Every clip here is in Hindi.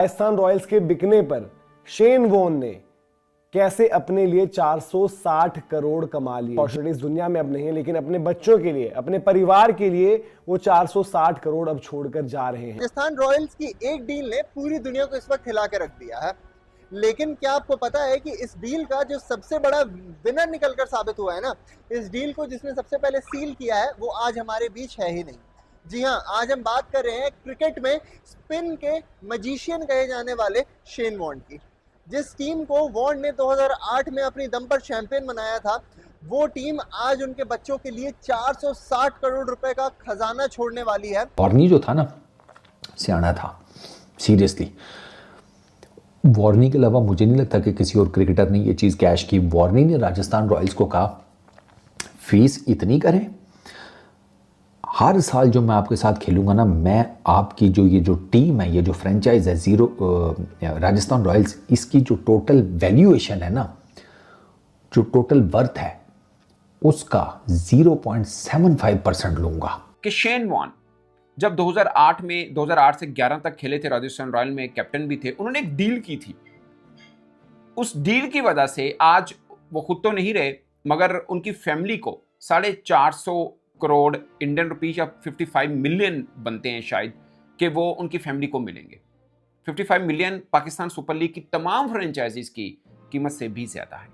राजस्थान रॉयल्स के बिकने पर शेन वॉर्न ने कैसे अपने लिए 460 करोड़ कमा लिए। अपॉर्चुनिटीज दुनिया में अब नहीं है, लेकिन अपने बच्चों के लिए, अपने परिवार के लिए वो 460 करोड़ अब छोड़कर जा रहे हैं। राजस्थान रॉयल्स की एक डील ने पूरी दुनिया को इस वक्त हिला के रख दिया है, लेकिन क्या आपको पता है कि इस डील का जो सबसे बड़ा विनर निकलकर साबित हुआ है ना, इस डील को जिसने सबसे पहले सील किया है वो आज हमारे बीच है ही नहीं। जी हाँ, आज हम बात कर रहे हैं क्रिकेट में स्पिन के मजिशियन कहे जाने वाले शेन वॉर्न की। जिस टीम को वॉर्न ने 2008 में अपनी दम पर चैंपियन बनाया था, वो टीम आज उनके बच्चों के लिए 460 करोड़ रुपए का खजाना छोड़ने वाली है। वॉर्नी जो था ना, सियाना था, सीरियसली। वॉर्नी के अलावा मुझे नहीं लगता कि किसी और क्रिकेटर ने ये चीज़ कैश की। वॉर्नी ने राजस्थान रॉयल्स को कहा फीस इतनी करें, हर साल जो मैं आपके साथ खेलूंगा ना, मैं आपकी जो टीम है, ये जो फ्रेंचाइज है राजस्थान रॉयल्स, इसकी जो टोटल वैल्यूएशन है ना, जो टोटल वर्थ है, उसका 0.75% लूंगा। कि शेन वॉर्न जब 2008 से 11 तक खेले थे, राजस्थान रॉयल में कैप्टन भी थे, उन्होंने एक डील की थी। उस डील की वजह से आज वो खुद तो नहीं रहे, मगर उनकी फैमिली को 450 करोड़ इंडियन रुपीज या 55 मिलियन बनते हैं शायद, कि वो उनकी फैमिली को मिलेंगे। 55 मिलियन पाकिस्तान सुपर लीग की तमाम फ्रेंचाइजीज की कीमत से भी ज्यादा है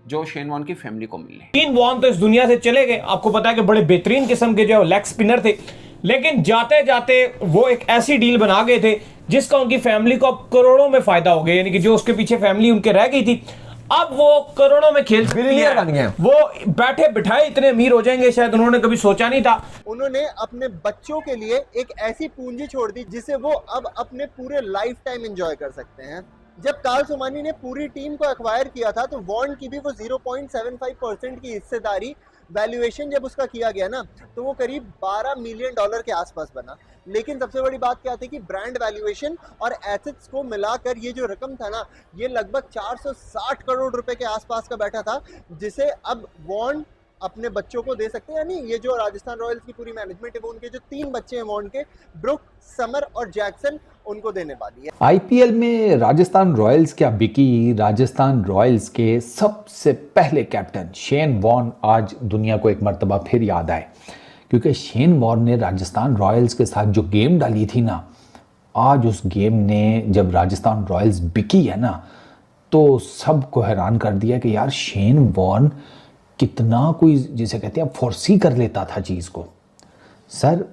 जो शेन वॉर्न की फैमिली को मिले। शेन वॉर्न तो इस दुनिया से चले गए। आपको पता है कि बड़े बेहतरीन किस्म के जो लेग स्पिनर थे, लेकिन जाते जाते वो एक ऐसी डील बना गए थे जिसका उनकी फैमिली को अब करोड़ों में फायदा हो गया। यानी कि जो उसके पीछे फैमिली उनके रह गई थी, अब वो करोड़ों में खेल बिलियनियर बन गए। वो बैठे बिठाए इतने अमीर हो जाएंगे, शायद उन्होंने कभी सोचा नहीं था। उन्होंने अपने बच्चों के लिए एक ऐसी पूंजी छोड़ दी जिसे वो अब अपने पूरे लाइफ टाइम एंजॉय कर सकते हैं। जब कार्ल सोमानी ने पूरी टीम को एक्वायर किया था, तो वॉर्न की भी वो 0.75% की हिस्सेदारी वैल्यूएशन जब उसका किया गया ना, तो वो करीब $12 मिलियन के आसपास बना। लेकिन सबसे बड़ी बात क्या थी कि ब्रांड वैल्यूएशन और एसेट्स को मिलाकर ये जो रकम था ना, ये लगभग 460 करोड़ रुपए के आसपास का बैठा था, जिसे अब वॉर्न अपने बच्चों को दे सकते हैं। यानी ये जो राजस्थान रॉयल्स की पूरी मैनेजमेंट है, वो उनके जो 3 बच्चे हैं वॉर्न के, ब्रुक, समर और जैक्सन, उनको देने वाली है। आईपीएल में राजस्थान रॉयल्स क्या बिकी। राजस्थान रॉयल्स के सबसे पहले कैप्टन शेन वॉर्न आज दुनिया को एक मर्तबा फिर याद आए, क्योंकि शेन वॉर्न ने राजस्थान रॉयल्स के साथ जो गेम डाली थी ना, आज उस गेम ने, जब राजस्थान रॉयल्स बिकी है ना, तो सबको हैरान कर दिया कि यार शेन वॉर्न कितना कोई, जिसे कहते हैं, फोर्सी कर लेता था चीज़ को। सर,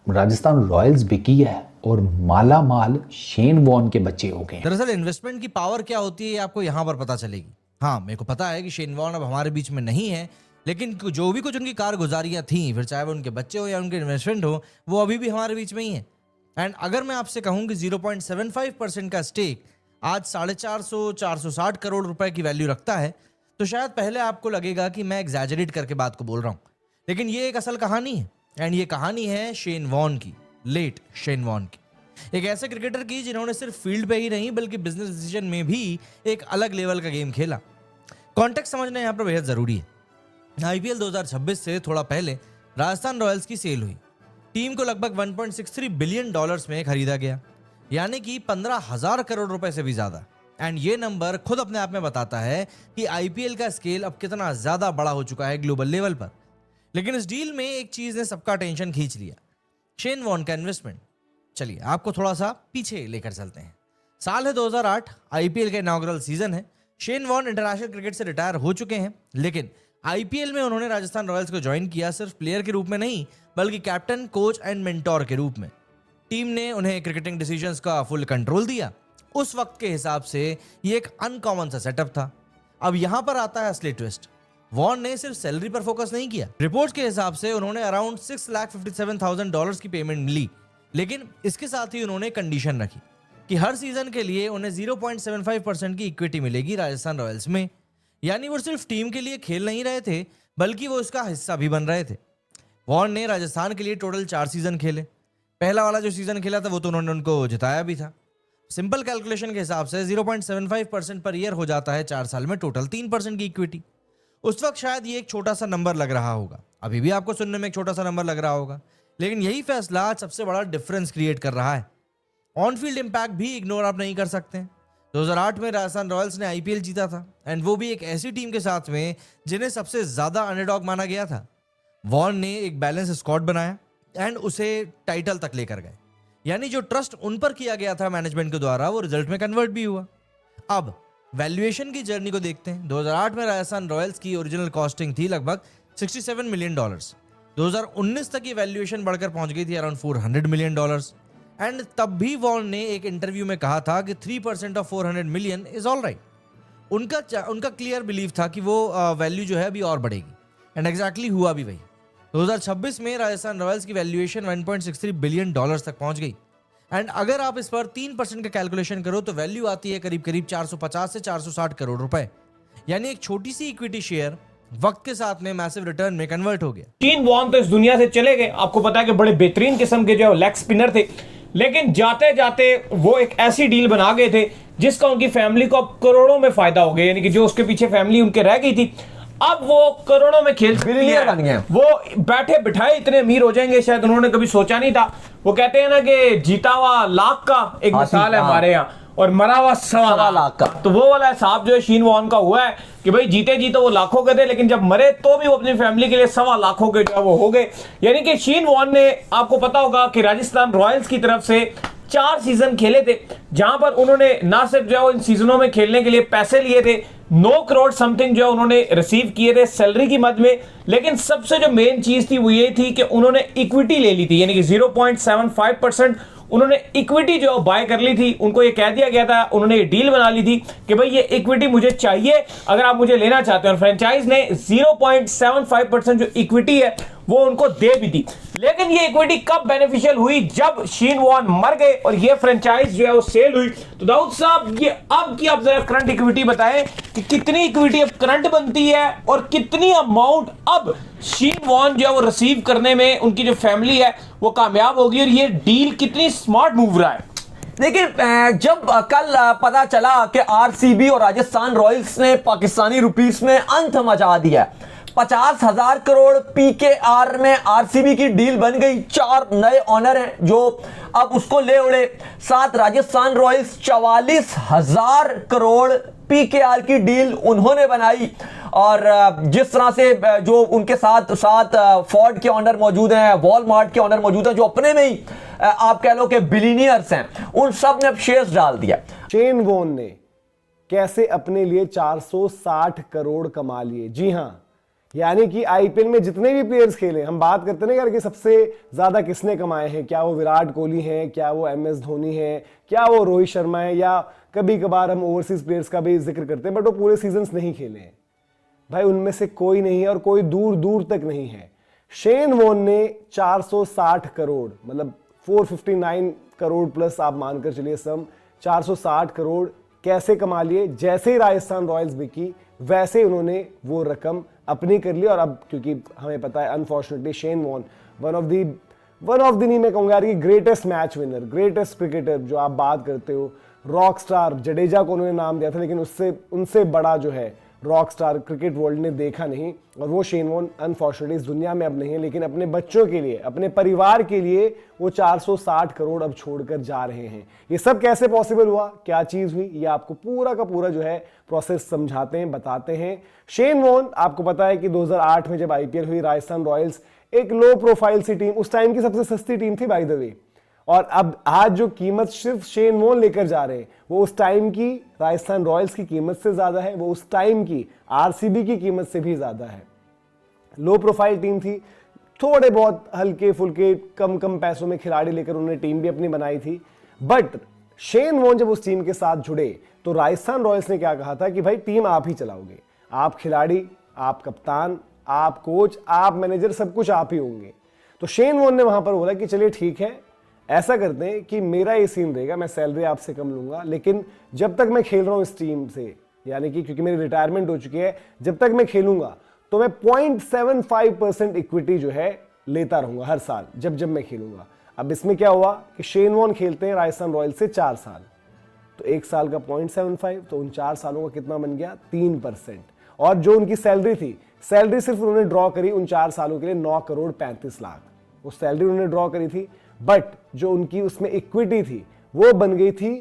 राजस्थान रॉयल्स बिकी है और माला माल शेन वॉर्न के बच्चे हो गए। दरअसल इन्वेस्टमेंट की पावर क्या होती है आपको यहाँ पर पता चलेगी। हाँ, मेरे को पता है कि शेन वॉर्न अब हमारे बीच में नहीं है, लेकिन जो भी कुछ उनकी कारगुजारियां थी, फिर चाहे वो उनके बच्चे हो या उनके इन्वेस्टमेंट हो, वो अभी भी हमारे बीच में ही है। एंड अगर मैं आपसे कहूँ कि 0.75% का स्टेक आज 450-460 करोड़ रुपए की वैल्यू रखता है, तो शायद पहले आपको लगेगा कि मैं एग्जैजरेट करके बात को बोल रहा हूँ, लेकिन ये एक असल कहानी है। एंड ये कहानी है शेन वॉर्न की, लेट शेन वॉर्न की, एक ऐसे क्रिकेटर की जिन्होंने सिर्फ फील्ड पे ही नहीं बल्कि बिजनेस डिसीजन में भी एक अलग लेवल का गेम खेला। कॉन्टेक्स्ट समझना यहाँ पर बेहद जरूरी है। आईपीएल 2026 से थोड़ा पहले राजस्थान रॉयल्स की सेल हुई। टीम को लगभग 1.63 बिलियन डॉलर्स में खरीदा गया, यानी कि 15,000 करोड़ रुपए से भी ज्यादा। एंड ये नंबर खुद अपने आप में बताता है कि आईपीएल का स्केल अब कितना ज्यादा बड़ा हो चुका है ग्लोबल लेवल पर। लेकिन इस डील में एक चीज ने सबका टेंशन खींच लिया, शेन वॉर्न का इन्वेस्टमेंट। चलिए आपको थोड़ा सा पीछे लेकर चलते हैं। साल है 2008, आईपीएल का इनॉग्रल सीजन है। शेन वॉर्न इंटरनेशनल क्रिकेट से रिटायर हो चुके हैं, लेकिन आईपीएल में उन्होंने राजस्थान रॉयल्स को ज्वाइन किया सिर्फ प्लेयर के रूप में नहीं, बल्कि कैप्टन, कोच एंड मेंटोर के रूप में। टीम ने उन्हें क्रिकेटिंग डिसीजंस का फुल कंट्रोल दिया। उस वक्त के हिसाब से ये एक अनकॉमन सा सेटअप था। अब यहां पर आता है असली ट्विस्ट। वॉर्न ने सिर्फ सैलरी पर फोकस नहीं किया। रिपोर्ट्स के हिसाब से उन्होंने अराउंड $6,57,000 की पेमेंट मिली, लेकिन इसके साथ ही उन्होंने कंडीशन रखी कि हर सीजन के लिए उन्हें 0.75% की इक्विटी मिलेगी राजस्थान रॉयल्स में। यानी वो सिर्फ टीम के लिए खेल नहीं रहे थे, बल्कि वो इसका हिस्सा भी बन रहे थे। वॉर्न ने राजस्थान के लिए टोटल 4 सीजन खेले। पहला वाला जो सीजन खेला था वो तो उन्होंने उनको जिताया भी था। सिंपल कैलकुलेशन के हिसाब से 0.75% पर ईयर हो जाता है 4 साल में टोटल 3% की इक्विटी। उस वक्त शायद ये एक छोटा सा नंबर लग रहा होगा, अभी भी आपको सुनने में एक छोटा सा नंबर लग रहा होगा, लेकिन यही फैसला आज सबसे बड़ा डिफरेंस क्रिएट कर रहा है। ऑन फील्ड इम्पैक्ट भी इग्नोर आप नहीं कर सकते। 2008 में राजस्थान रॉयल्स ने आईपीएल जीता था, एंड वो भी एक ऐसी टीम के साथ में जिन्हें सबसे ज्यादा अंडरडॉग माना गया था। वॉर्न ने एक बैलेंस स्क्वाड बनाया एंड उसे टाइटल तक लेकर गए, यानी जो ट्रस्ट उन पर किया गया था मैनेजमेंट के द्वारा वो रिजल्ट में कन्वर्ट भी हुआ। अब वैल्यूएशन की जर्नी को देखते हैं। 2008 में राजस्थान रॉयल्स की ओरिजिनल कॉस्टिंग थी लगभग $67 मिलियन। 2019 तक ये वैल्यूएशन बढ़कर पहुंच गई थी अराउंड $400 मिलियन। एंड तब भी वॉर्न ने एक इंटरव्यू में कहा था कि 3% of 400 million is all right. उनका क्लियर बिलीव था कि वो वैल्यू जो है अभी और बढ़ेगी, एंड एग्जैक्टली हुआ भी वही। 2026 में राजस्थान रॉयल्स की वैल्यूएशन $1.63 बिलियन तक पहुंच गई, एंड अगर आप इस पर 3% का कैलकुलेशन करो तो वैल्यू आती है करीब करीब 450 से 460 करोड़ रुपए, यानी एक छोटी सी इक्विटी शेयर वक्त के साथ में मैसिव रिटर्न में कन्वर्ट हो गया। शेन वॉर्न तो इस दुनिया से चले गए, आपको पता है कि बड़े बेहतरीन किस्म के जो लेग स्पिनर थे, लेकिन जाते जाते वो एक ऐसी डील बना गए थे जिसका उनकी फैमिली को अब करोड़ों में फायदा हो गया, यानी कि जो उसके पीछे फैमिली उनके रह गई थी अब वो करोड़ों में खेल बिलियनियर बन गए। वो बैठे बिठाए इतने अमीर हो जाएंगे, शायद उन्होंने कभी सोचा नहीं था। वो कहते हैं ना कि जीता हुआ लाख का एक मिसाल है हमारे यहाँ, और मरा हुआ सवा लाख का। तो वो वाला हिसाब जो है शेन वॉर्न का हुआ है कि भाई जीते जीते वो लाखों के थे, लेकिन जब मरे तो भी वो अपनी फैमिली के लिए सवा लाखों के जो है वो हो गए। यानी कि शेन वॉर्न ने, आपको पता होगा कि राजस्थान रॉयल्स की तरफ से 4 सीजन खेले थे, जहां पर उन्होंने ना सिर्फ जो है इन सीजनों में खेलने के लिए पैसे लिए थे, 9 करोड़ समथिंग जो है उन्होंने रिसीव किए थे सैलरी की मद में, लेकिन सबसे जो मेन चीज थी वो ये थी कि उन्होंने इक्विटी ले ली थी, यानी कि 0.75% उन्होंने इक्विटी जो बाय कर ली थी। उनको ये कह दिया गया था, उन्होंने ये डील बना ली थी कि भाई ये इक्विटी मुझे चाहिए अगर आप मुझे लेना चाहते हो, और फ्रेंचाइज ने 0.75% जो इक्विटी है वो उनको दे भी दी। लेकिन ये इक्विटी कब बेनिफिशियल हुई? जब शेन वॉर्न मर गए और ये फ्रेंचाइज जो है वो सेल हुई। तो दाऊद साहब ये अब की आप जरा करंट इक्विटी बताएं कि कितनी इक्विटी अब करंट बनती है और कितनी अमाउंट अब शेन वॉर्न जो है वो रिसीव करने में उनकी जो फैमिली है वो कामयाब होगी, और ये डील कितनी स्मार्ट मूव रहा है। देखिए, जब कल पता चला कि आरसीबी और राजस्थान रॉयल्स ने पाकिस्तानी रुपीस में अंत मचा दिया, 50,000 करोड़ पीकेआर में आरसीबी की डील बन गई। 4 नए ऑनर हैं जो अब उसको ले उड़े। साथ राजस्थान रॉयल्स 44,000 करोड़ पीकेआर की डील उन्होंने बनाई, और जिस तरह से जो उनके साथ फोर्ड के ऑनर मौजूद हैं, वॉलमार्ट के ऑनर मौजूद हैं, जो अपने में ही आप कह लो कि बिलियनियर्स हैं, उन सब ने अब शेयर्स डाल दिया। शेन वॉर्न ने कैसे अपने लिए 460 करोड़ कमा लिए। जी हां, यानी कि आईपीएल में जितने भी प्लेयर्स खेले, हम बात करते ना यार कि सबसे ज्यादा किसने कमाए हैं, क्या वो विराट कोहली हैं, क्या वो एमएस धोनी है, क्या वो रोहित शर्मा है, या कभी कभार हम ओवरसीज प्लेयर्स का भी जिक्र करते हैं, बट वो पूरे सीजन्स नहीं खेले हैं। भाई उनमें से कोई नहीं है, और कोई दूर दूर तक नहीं है। शेन वॉर्न ने 460 करोड़ मतलब 459 करोड़ प्लस आप मानकर चलिए सम, 460 करोड़ कैसे कमा लिए? जैसे ही राजस्थान रॉयल्स बिकी वैसे उन्होंने वो रकम अपनी कर ली। और अब क्योंकि हमें पता है unfortunately Shane Warne one of the नहीं मैं कहूंगा यार कि greatest match winner, greatest cricketer जो आप बात करते हो, रॉक स्टार जडेजा को उन्होंने नाम दिया था, लेकिन उनसे बड़ा जो है रॉक स्टार क्रिकेट वर्ल्ड ने देखा नहीं। और वो शेन वॉर्न अनफॉर्चुनेटली इस दुनिया में अब नहीं है, लेकिन अपने बच्चों के लिए, अपने परिवार के लिए वो 460 करोड़ अब छोड़कर जा रहे हैं। ये सब कैसे पॉसिबल हुआ, क्या चीज हुई, ये आपको पूरा का पूरा जो है प्रोसेस समझाते हैं, बताते हैं। शेन वॉर्न, आपको पता है कि 2008 में जब आईपीएल हुई, राजस्थान रॉयल्स एक लो प्रोफाइल सी टीम, उस टाइम की सबसे सस्ती टीम थी बाय द वे, और अब आज जो कीमत सिर्फ शेन वॉर्न लेकर जा रहे हैं वो उस टाइम की राजस्थान रॉयल्स की कीमत से ज्यादा है, वो उस टाइम की आरसीबी की कीमत से भी ज्यादा है। लो प्रोफाइल टीम थी, थोड़े बहुत हल्के फुल्के कम पैसों में खिलाड़ी लेकर उन्होंने टीम भी अपनी बनाई थी, बट शेन वॉर्न जब उस टीम के साथ जुड़े तो राजस्थान रॉयल्स ने क्या कहा था कि भाई टीम आप ही चलाओगे, आप खिलाड़ी, आप कप्तान, आप कोच, आप मैनेजर, सब कुछ आप ही होंगे। तो शेन वॉर्न ने वहां पर बोला कि चलिए ठीक है, ऐसा करते हैं कि मेरा ये सीन रहेगा, मैं सैलरी आपसे कम लूंगा, लेकिन जब तक मैं खेल रहा हूं इस टीम से, यानी कि क्योंकि मेरी रिटायरमेंट हो चुकी है, जब तक मैं खेलूंगा तो मैं 0.75% इक्विटी जो है लेता रहूंगा हर साल जब मैं खेलूंगा। अब इसमें क्या हुआ कि शेन वॉर्न खेलते हैं राजस्थान रॉयल्स से 4 साल, तो 1 साल का 0.75, तो उन 4 सालों का कितना बन गया 3%। और जो उनकी सैलरी थी, सैलरी सिर्फ उन्होंने ड्रॉ करी उन 4 सालों के लिए 9 करोड़ 35 लाख, वो सैलरी उन्होंने ड्रॉ करी थी, बट जो उनकी उसमें इक्विटी थी वो बन गई थी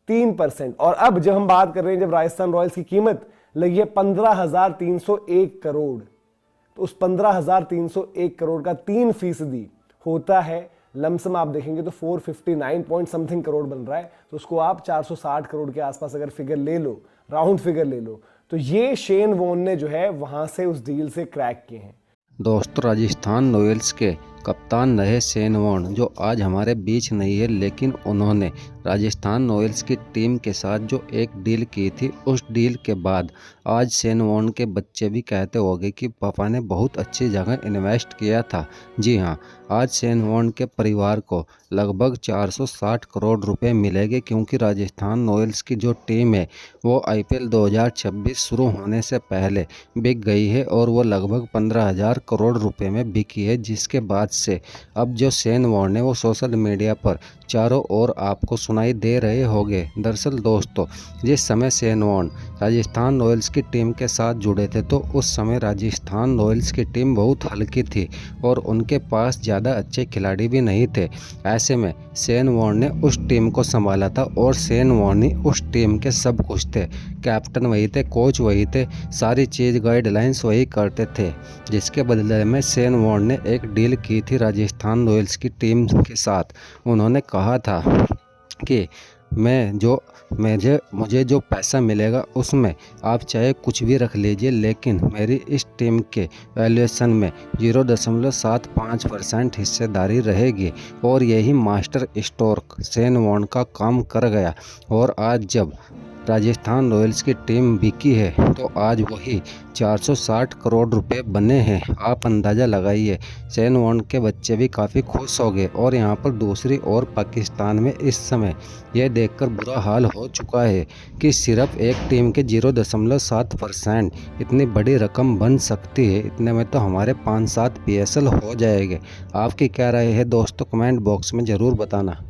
3%। और अब जब हम बात कर रहे हैं, जब राजस्थान रॉयल्स की कीमत लगी है 15,301 करोड़, तो उस 15,301 करोड़ का 3% होता है लमसम, आप देखेंगे तो 459 पॉइंट समथिंग करोड़ बन रहा है। तो उसको आप 460 करोड़ के आसपास अगर फिगर ले लो, राउंड फिगर ले लो, तो ये शेन वॉर्न ने जो है वहां से उस डील से क्रैक किए हैं। दोस्तों, राजस्थान रॉयल्स के कप्तान रहे शेन वॉर्न, जो आज हमारे बीच नहीं है, लेकिन उन्होंने राजस्थान रॉयल्स की टीम के साथ जो एक डील की थी, उस डील के बाद आज शेन वॉर्न के बच्चे भी कहते होंगे कि पापा ने बहुत अच्छी जगह इन्वेस्ट किया था। जी हाँ, आज शेन वॉर्न के परिवार को लगभग 460 करोड़ रुपए मिलेंगे, क्योंकि राजस्थान रॉयल्स की जो टीम है वो IPL 2026 शुरू होने से पहले बिक गई है और वो लगभग 15,000 करोड़ रुपए में बिकी है। जिसके बाद से अब जो शेन वॉर्न है वो सोशल मीडिया पर चारों ओर आपको सुनाई दे रहे होंगे। दरअसल दोस्तों, जिस समय शेन वॉर्न राजस्थान रॉयल्स की टीम के साथ जुड़े थे, तो उस समय राजस्थान रॉयल्स की टीम बहुत हल्की थी और उनके पास ज़्यादा अच्छे खिलाड़ी भी नहीं थे। ऐसे में शेन वॉर्न ने उस टीम को संभाला था और शेन वॉर्न ही उस टीम के सब कुछ थे। कैप्टन वही थे, कोच वही थे, सारी चीज़ गाइडलाइंस वही करते थे। जिसके बदले में शेन वॉर्न ने एक डील की थी राजस्थान रॉयल्स की टीम के साथ। उन्होंने कहा था कि मुझे जो पैसा मिलेगा उसमें आप चाहे कुछ भी रख लीजिए, लेकिन मेरी इस टीम के वैल्यूएशन में 0.75% हिस्सेदारी रहेगी। और यही मास्टर स्ट्रोक शेन वॉर्न का काम कर गया। और आज जब राजस्थान रॉयल्स की टीम बिकी है, तो आज वही 460 करोड़ रुपए बने हैं। आप अंदाज़ा लगाइए, शेन वॉर्न के बच्चे भी काफ़ी खुश हो गए। और यहाँ पर दूसरी ओर पाकिस्तान में इस समय यह देखकर बुरा हाल हो चुका है कि सिर्फ एक टीम के 0.7% इतनी बड़ी रकम बन सकती है। इतने में तो हमारे 5-7 PSL हो जाएंगे। आपकी क्या राय है दोस्तों, कमेंट बॉक्स में ज़रूर बताना।